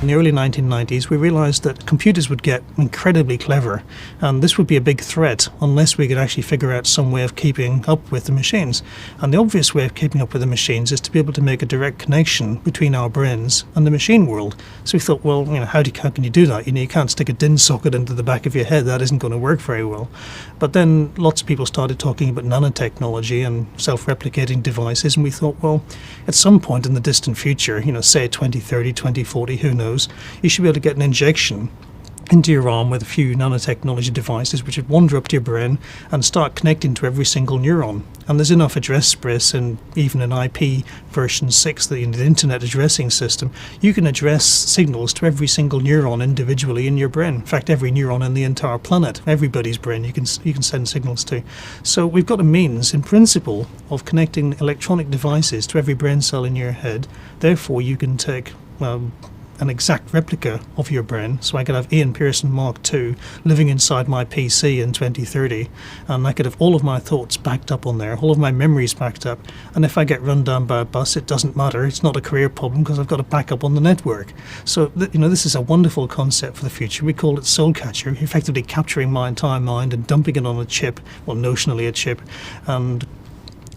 In the early 1990s, we realized that computers would get incredibly clever, and this would be a big threat unless we could actually figure out some way of keeping up with the machines. And the obvious way of keeping up with the machines is to be able to make a direct connection between our brains and the machine world. So we thought, well, how can you do that? You can't stick a DIN socket into the back of your head. That isn't going to work very well. But then lots of people started talking about nanotechnology and self-replicating devices, and we thought, well, at some point in the distant future, say 2030, 2040, who knows, you should be able to get an injection into your arm with a few nanotechnology devices which would wander up to your brain and start connecting to every single neuron. And there's enough address space, and even in IP version 6, the Internet Addressing System, you can address signals to every single neuron individually in your brain. In fact, every neuron in the entire planet, everybody's brain, you can send signals to. So we've got a means, in principle, of connecting electronic devices to every brain cell in your head. Therefore, you can take an exact replica of your brain. So I could have Ian Pearson Mark II living inside my PC in 2030, and I could have all of my thoughts backed up on there, all of my memories backed up, and if I get run down by a bus, it doesn't matter. It's not a career problem because I've got a backup on the network. So this is a wonderful concept for the future. We call it Soul Catcher, effectively capturing my entire mind and dumping it on a chip, well, notionally a chip, and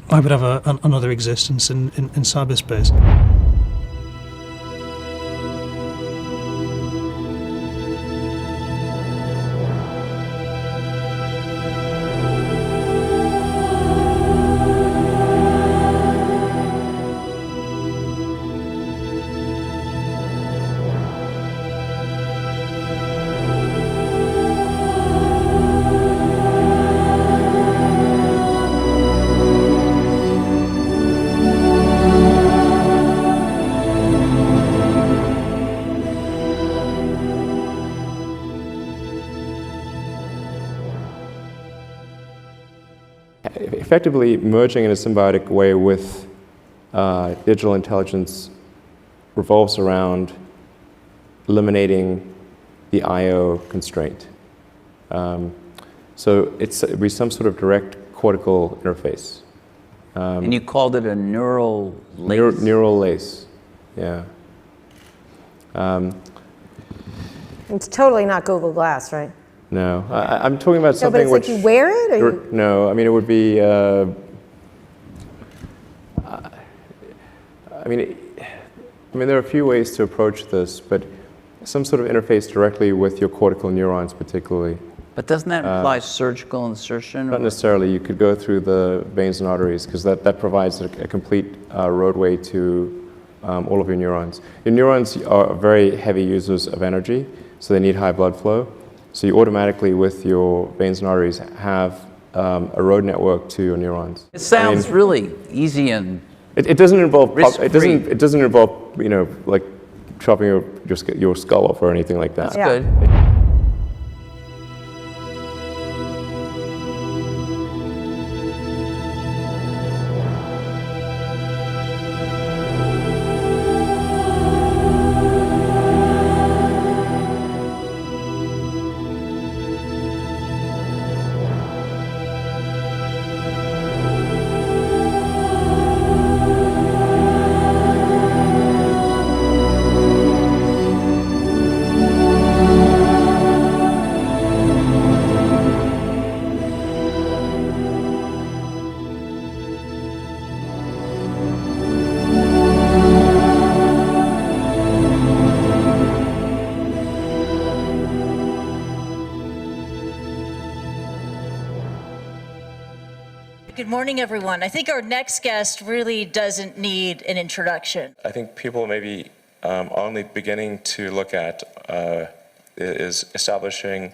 I would have another existence in cyberspace. Effectively merging in a symbiotic way with digital intelligence revolves around eliminating the I/O constraint. So it'd be some sort of direct cortical interface. And you called it a neural lace? Neural lace, yeah. It's totally not Google Glass, right? No, I'm talking about something but it's like you wear it? Or you... No, I mean, it would be, there are a few ways to approach this, but some sort of interface directly with your cortical neurons particularly. But doesn't that imply surgical insertion? Not necessarily. You could go through the veins and arteries because that provides a complete roadway to all of your neurons. Your neurons are very heavy users of energy, so they need high blood flow. So you automatically, with your veins and arteries, have a road network to your neurons. It sounds really easy and it doesn't involve risk-free. It doesn't involve like chopping your skull off or anything like that. That's good. Good morning, everyone. I think our next guest really doesn't need an introduction. I think people may be only beginning to look at is establishing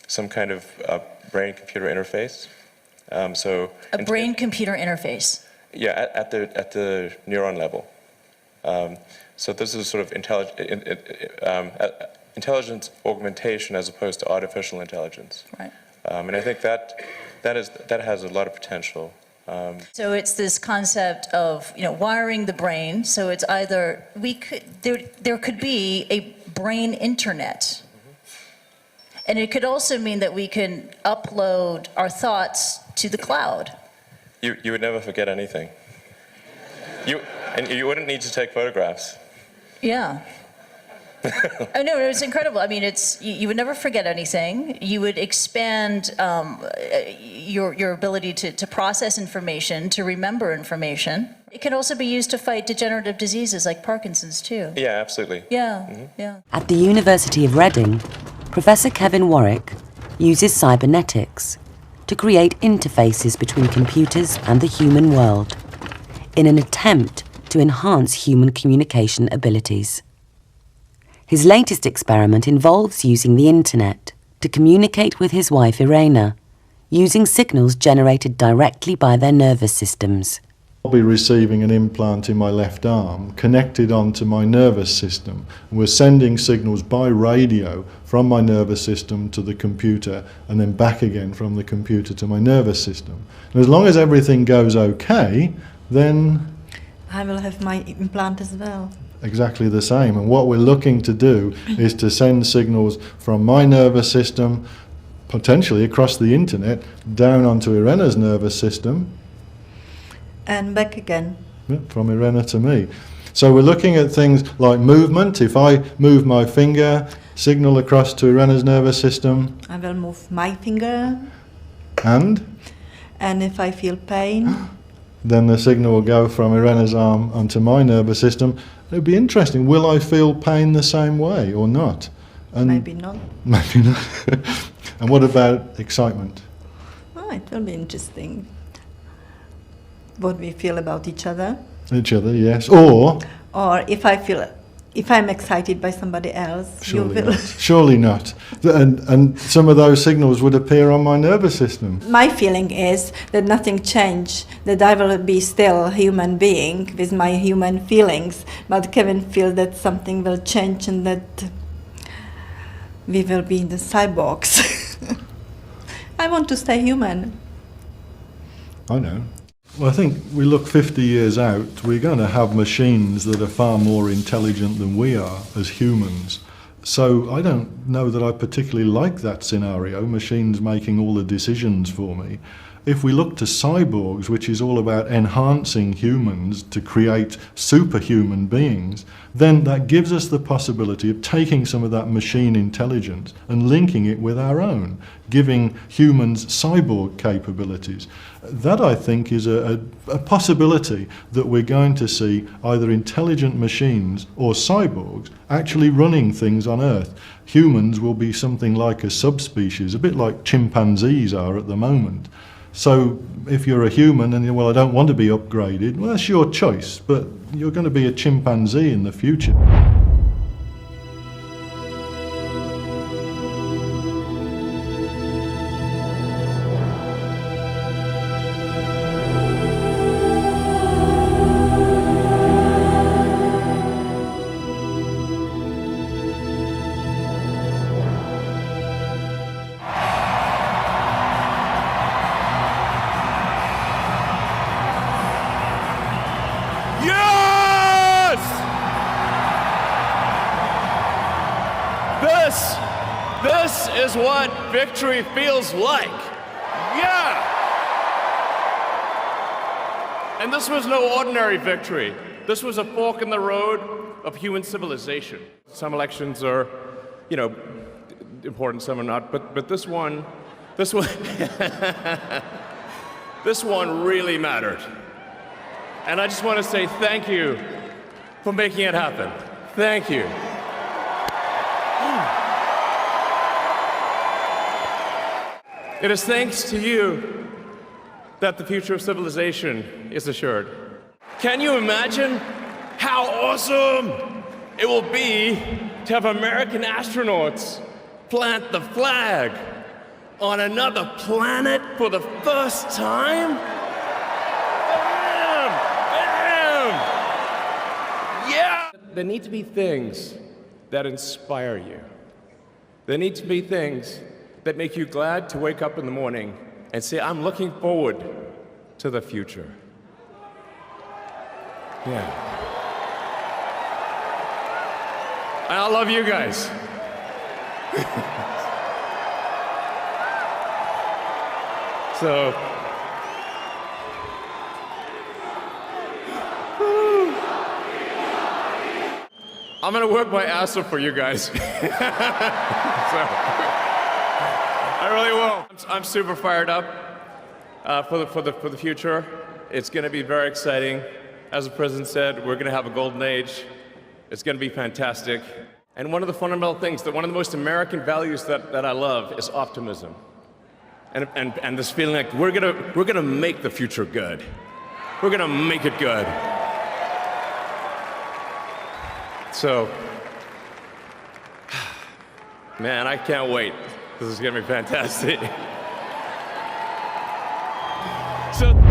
some kind of brain-computer interface. A brain-computer interface? Yeah, at the neuron level. So this is sort of intelligence augmentation as opposed to artificial intelligence. Right. And I think that has a lot of potential. So it's this concept of wiring the brain. So it's either there could be a brain internet, and it could also mean that we can upload our thoughts to the cloud. You would never forget anything. And you wouldn't need to take photographs. Yeah. I know, it's incredible. I mean, you would never forget anything. You would expand your ability to process information, to remember information. It can also be used to fight degenerative diseases like Parkinson's too. Yeah, absolutely. Yeah, yeah. At the University of Reading, Professor Kevin Warwick uses cybernetics to create interfaces between computers and the human world in an attempt to enhance human communication abilities. His latest experiment involves using the internet to communicate with his wife Irena, using signals generated directly by their nervous systems. I'll be receiving an implant in my left arm connected onto my nervous system. We're sending signals by radio from my nervous system to the computer and then back again from the computer to my nervous system. And as long as everything goes okay, then I will have my implant as well. Exactly the same. And what we're looking to do is to send signals from my nervous system, potentially across the internet, down onto Irena's nervous system. And back again. Yeah, from Irena to me. So we're looking at things like movement. If I move my finger, signal across to Irena's nervous system. I will move my finger. And if I feel pain. Then the signal will go from Irena's arm onto my nervous system. It'd be interesting. Will I feel pain the same way or not? And Maybe not. Maybe not. And what about excitement? Oh, it will be interesting. What we feel about each other. Each other, yes. Or if I'm excited by somebody else, surely you will. not. Surely not. And some of those signals would appear on my nervous system. My feeling is that nothing changed, that I will be still a human being with my human feelings, but Kevin feels that something will change and that we will be in the cyborgs. I want to stay human. I know. Well, I think we look 50 years out, we're going to have machines that are far more intelligent than we are as humans. So I don't know that I particularly like that scenario, machines making all the decisions for me. If we look to cyborgs, which is all about enhancing humans to create superhuman beings, then that gives us the possibility of taking some of that machine intelligence and linking it with our own, giving humans cyborg capabilities. That, I think, is a possibility that we're going to see either intelligent machines or cyborgs actually running things on Earth. Humans will be something like a subspecies, a bit like chimpanzees are at the moment. So if you're a human and well, I don't want to be upgraded, well, that's your choice, but you're going to be a chimpanzee in the future. This is what victory feels like. Yeah! And this was no ordinary victory. This was a fork in the road of human civilization. Some elections are, important, some are not, but this one, this one really mattered. And I just want to say thank you for making it happen. Thank you. It is thanks to you that the future of civilization is assured. Can you imagine how awesome it will be to have American astronauts plant the flag on another planet for the first time? Bam! Bam! Yeah! There need to be things that inspire you. There need to be things that make you glad to wake up in the morning and say, I'm looking forward to the future. Yeah. I love you guys. So, I'm going to work my ass off for you guys. So, I really will. I'm super fired up for the future. It's going to be very exciting. As the president said, we're going to have a golden age. It's going to be fantastic. And one of the fundamental things, one of the most American values that I love is optimism. And this feeling like we're gonna make the future good. We're gonna make it good. So, man, I can't wait. This is gonna be fantastic. So.